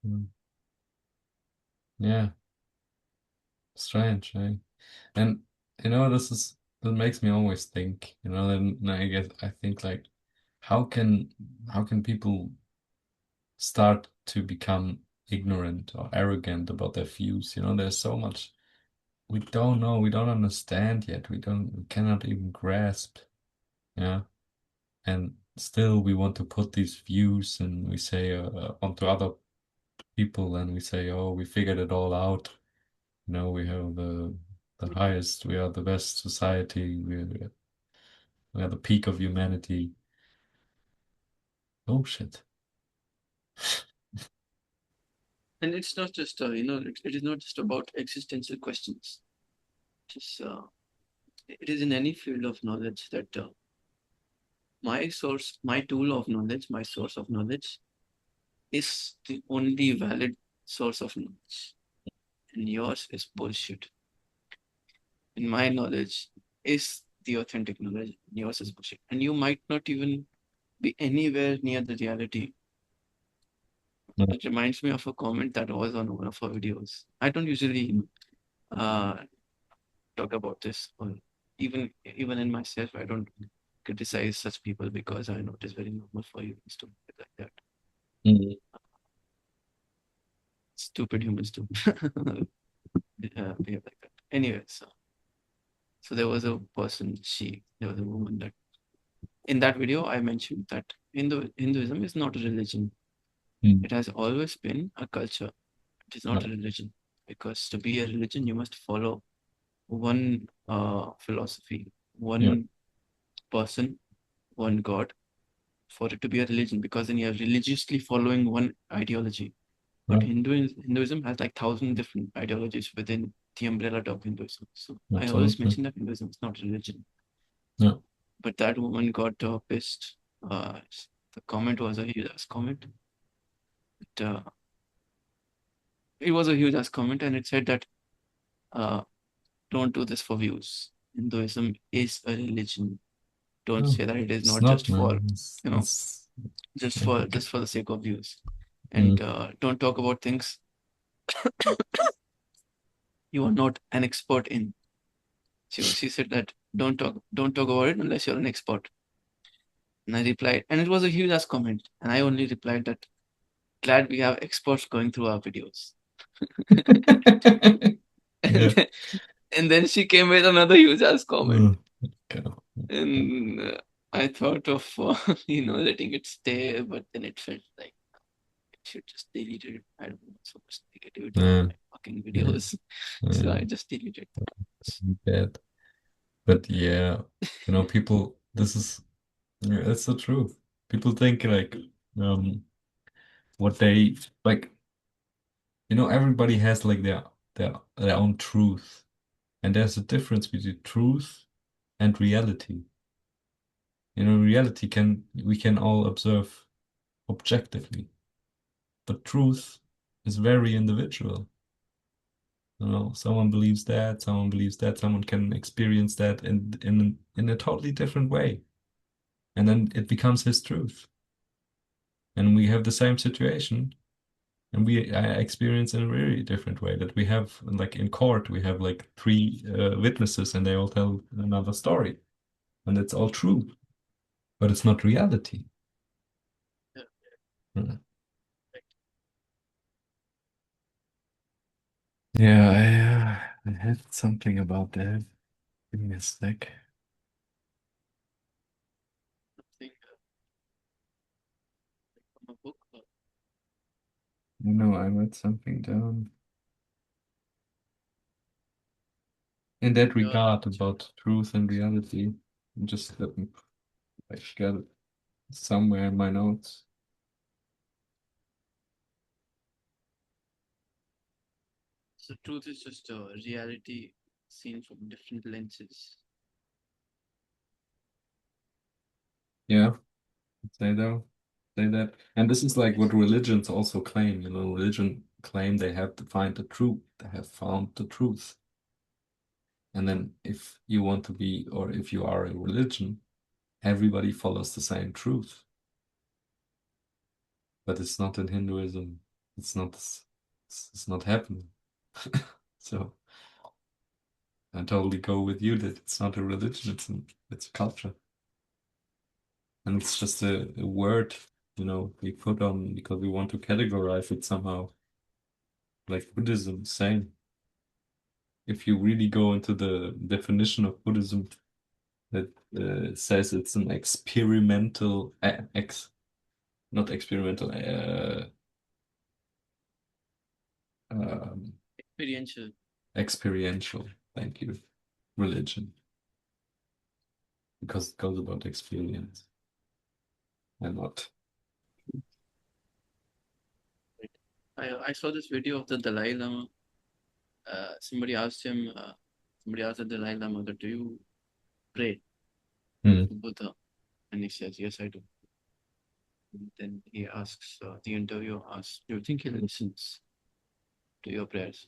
Mm. Yeah, strange, eh? And that makes me always think, then I guess I think like how can how can people start to become ignorant or arrogant about their views? There's so much we don't know, we don't understand yet, we cannot even grasp, yeah. And still we want to put these views and we say onto other people and we say, oh, we figured it all out. We have the highest, we are the best society, we are the peak of humanity. Oh shit. And it's not just, it is not just about existential questions. Just, it is in any field of knowledge that my tool of knowledge, my source of knowledge is the only valid source of knowledge. And yours is bullshit. And my knowledge is the authentic knowledge. Yours is bullshit. And you might not even be anywhere near the reality. No. It reminds me of a comment that was on one of our videos. I don't usually uh, talk about this, or even in myself, I don't criticize such people because I know it is very normal for humans to be like that. Mm. Stupid humans to behave like that. Anyway, so there was a person, there was a woman that in that video I mentioned that Hinduism is not a religion. Mm. It has always been a culture. It is not No. a religion because to be a religion you must follow one philosophy, Yeah. one person, one god for it to be a religion because then you're religiously following one ideology. But No. Hinduism has like thousand different ideologies within the umbrella of Hinduism. So I always Absolutely. mention that Hinduism is not religion. No. But that woman got pissed. The comment was a huge ass comment. It, it was a huge ass comment, and it said that uh, don't do this for views. Hinduism is a religion. Don't No. say that it is It's not not, just for man. It's you know it's just for the sake of views, and mm. don't talk about things you are not an expert in. She said that don't talk about it unless you're an expert. And I replied, and it was a huge ass comment, and I only replied that glad we have experts going through our videos. and, Yeah. then, and then she came with another huge ass comment, Mm. Okay. and I thought of letting it stay, but then it felt like I should just delete it. I don't want so much negativity on Yeah. my fucking Yeah. videos, so Yeah. I just deleted the comments. Bad. But yeah, people, this is, yeah, it's the truth. People think like, um, what they like, everybody has like their own truth. And there's a difference between truth and reality. Reality we can all observe objectively, but truth is very individual. Someone believes that, someone believes that, someone can experience that in a totally different way. And then it becomes his truth. And we have the same situation, and I experience in a very different way that we have, like in court, we have like three witnesses, and they all tell another story, and it's all true, but it's not reality. Yeah, Mm. right. Yeah, I had something about that. Give me a sec. Something from a book. No, I wrote something down in that Yeah, regard about truth and reality. Just let me, I got it somewhere in my notes. so truth is just a reality seen from different lenses. Yeah, say that. Say that. And this is like what Yes. religions also claim. Religion claim they have to find the truth. They have found the truth. And then if you want to be, or if you are a religion, everybody follows the same truth. But it's not in Hinduism. it's not it's not happening. So I totally go with you that it's not a religion, it's a culture. And it's just a word, we put on because we want to categorize it somehow. Like Buddhism, same. If you really go into the definition of Buddhism, that says it's an experimental, not experimental, um, Experiential. experiential, thank you, religion, because it goes about experience and not. Right. I saw this video of the Dalai Lama. Somebody asked the Dalai Lama, that, do you pray Hmm. to Buddha? And he says, yes, I do. And then he asks, the interviewer asks, do you think he listens to your prayers?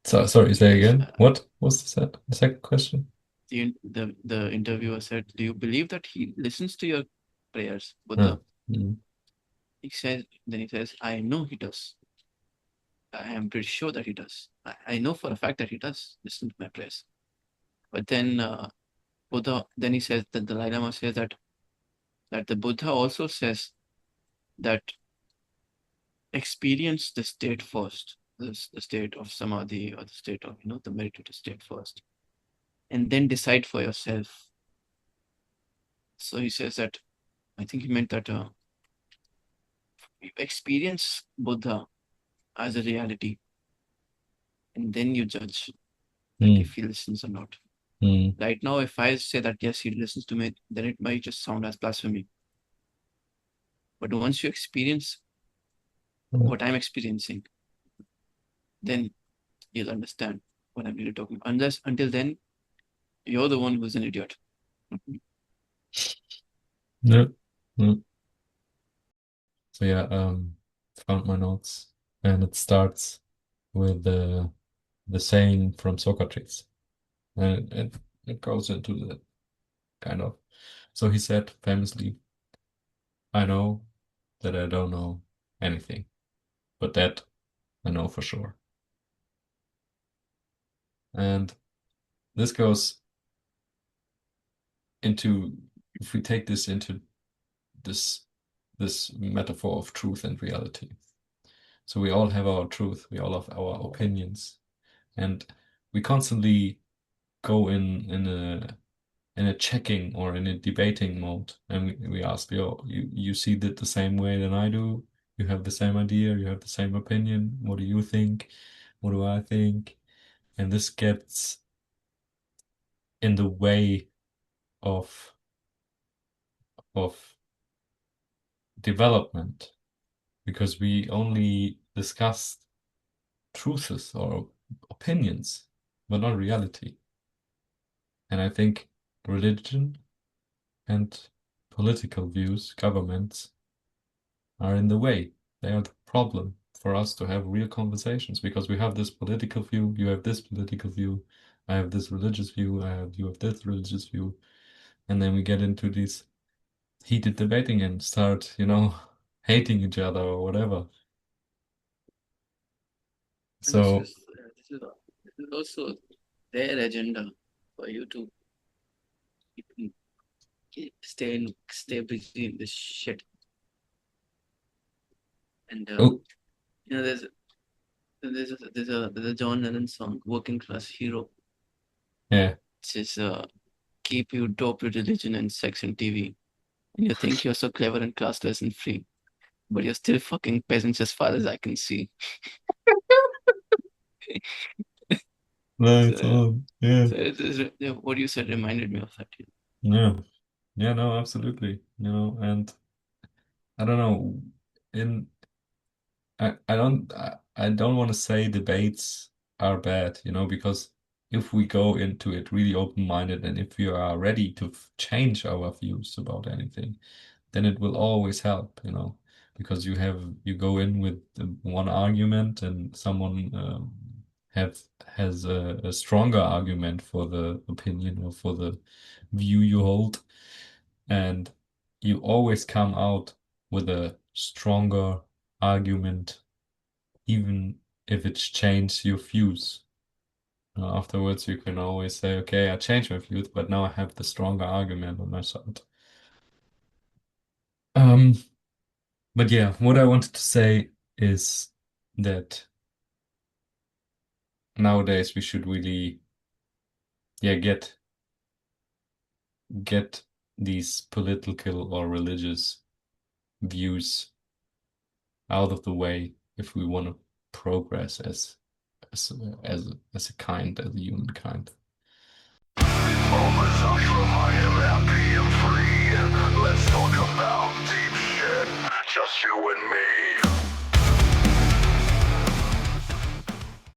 So, sorry, He say says, again. What was the second question? the interviewer said, do you believe that he listens to your prayers, Ah, Buddha? hmm. Then he says, I know he does. I am pretty sure that he does. I know for a fact that he does listen to my prayers. But then then he says that the Dalai Lama says that the Buddha also says that experience the state first, the state of samadhi, or the state of the meditative state first, and then decide for yourself. So he says that, I think he meant that you experience Buddha as a reality, and then you judge that Hmm. if he listens or not. Hmm. Right now, if I say that yes, he listens to me, then it might just sound as blasphemy. But once you experience Hmm. what I'm experiencing, then you'll understand what I'm really talking about. Until then, you're the one who's an idiot. Yeah. Hmm. So yeah, found my notes, and it starts with the saying from Socrates, and it goes into the kind of. So he said famously, "I know that I don't know anything, but that I know for sure." And this goes into, if we take this into this this metaphor of truth and reality. So we all have our truth, we all have our opinions, and we constantly go in a checking or in a debating mode, and we ask, yo, you see it the same way than I do? You have the same idea, you have the same opinion. What do you think? What do I think? And this gets in the way of of development because we only discuss truths or opinions, but not reality. And I think religion and political views, governments, are in the way. They are the problem for us to have real conversations because we have this political view, you have this political view, I have this religious view, you have this religious view, and then we get into this heated debating and start, hating each other or whatever. And this So, is this is this is also their agenda for you to keep, stay busy in this shit. And oh, there's a John Lennon song, "Working Class Hero." yeah, It says, "Keep you dope with religion and sex and TV, and you think you're so clever and classless and free, but you're still fucking peasants as far as I can see." no, So, it's on. Yeah, what you said reminded me of that. yeah, yeah, no, absolutely. And I don't know, in I don't want to say debates are bad, because if we go into it really open-minded and if we are ready to change our views about anything, then it will always help, because you go in with one argument and someone have has a stronger argument for the opinion or for the view you hold, and you always come out with a stronger argument even if it changes your views. Afterwards, you can always say, okay, I changed my views, but now I have the stronger argument on my side. Um, but yeah, what I wanted to say is that nowadays we should really, yeah, get these political or religious views out of the way if we want to progress as a kind, as a humankind. Mamasashram, I am happy and free. Let's talk about deep shit, just you and me.